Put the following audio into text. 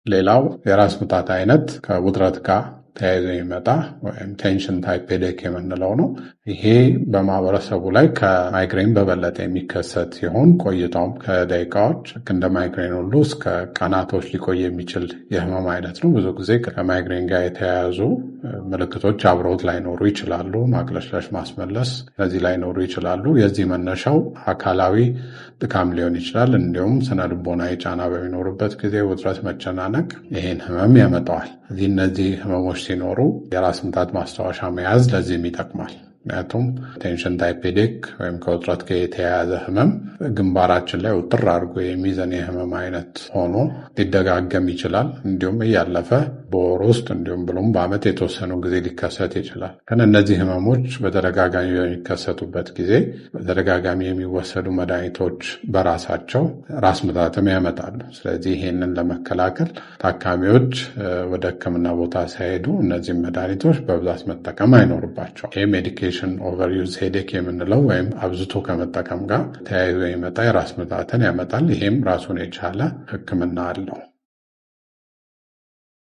ሌላው የራስ ምታት አይነት ከውጥረት ጋር ተያይዞ የሚመጣ ወይም ቴንሽን ታይፕ ሄዴክ የምንለው ነው። ይሄ በማህበረሰቡ ላይ ከማይግሬን በበለጠ የሚከሰት ሲሆን ቆይታውም ከደቂቃዎች እንደ ማይግሬን ሁሉ እስከ ቀናቶች ሊቆይ የሚችል የህመም አይነት ነው። ብዙ ጊዜ ከማይግሬን ጋር የተያያዙ ምልክቶች አብረውት ላይኖሩ ይችላሉ። ማቅለሽለሽ፣ ማስመለስ እነዚህ ላይኖሩ ይችላሉ። የዚህ መነሻው አካላዊ ድካም ሊሆን ይችላል። እንዲሁም ስነ ልቦናዊ ጫና በሚኖርበት ጊዜ ውጥረት፣ መጨናነቅ ይህን ህመም ያመጣዋል። እነዚህ ህመሞች ሲኖሩ የራስ ምታት ማስታወሻ መያዝ ለዚህም ይጠቅማል። ምክንያቱም ቴንሽን ታይፕ ሄዴክ ወይም ከውጥረት ጋር የተያያዘ ህመም ግንባራችን ላይ ውጥር አድርጎ የሚይዘን የህመም አይነት ሆኖ ሊደጋገም ይችላል። እንዲሁም እያለፈ በወር ውስጥ እንዲሁም ብሎም በዓመት የተወሰኑ ጊዜ ሊከሰት ይችላል። ግን እነዚህ ህመሞች በተደጋጋሚ በሚከሰቱበት ጊዜ በተደጋጋሚ የሚወሰዱ መድኃኒቶች በራሳቸው ራስ ምታትም ያመጣሉ። ስለዚህ ይሄንን ለመከላከል ታካሚዎች ወደ ህክምና ቦታ ሳይሄዱ እነዚህም መድኃኒቶች በብዛት መጠቀም አይኖርባቸው። ይህ ሜዲኬሽን ኦቨርዩዝ ሄዴክ የምንለው ወይም አብዝቶ ከመጠቀም ጋር ተያይዞ የሚመጣ የራስ ምታትን ያመጣል። ይሄም ራሱን የቻለ ህክምና አለው።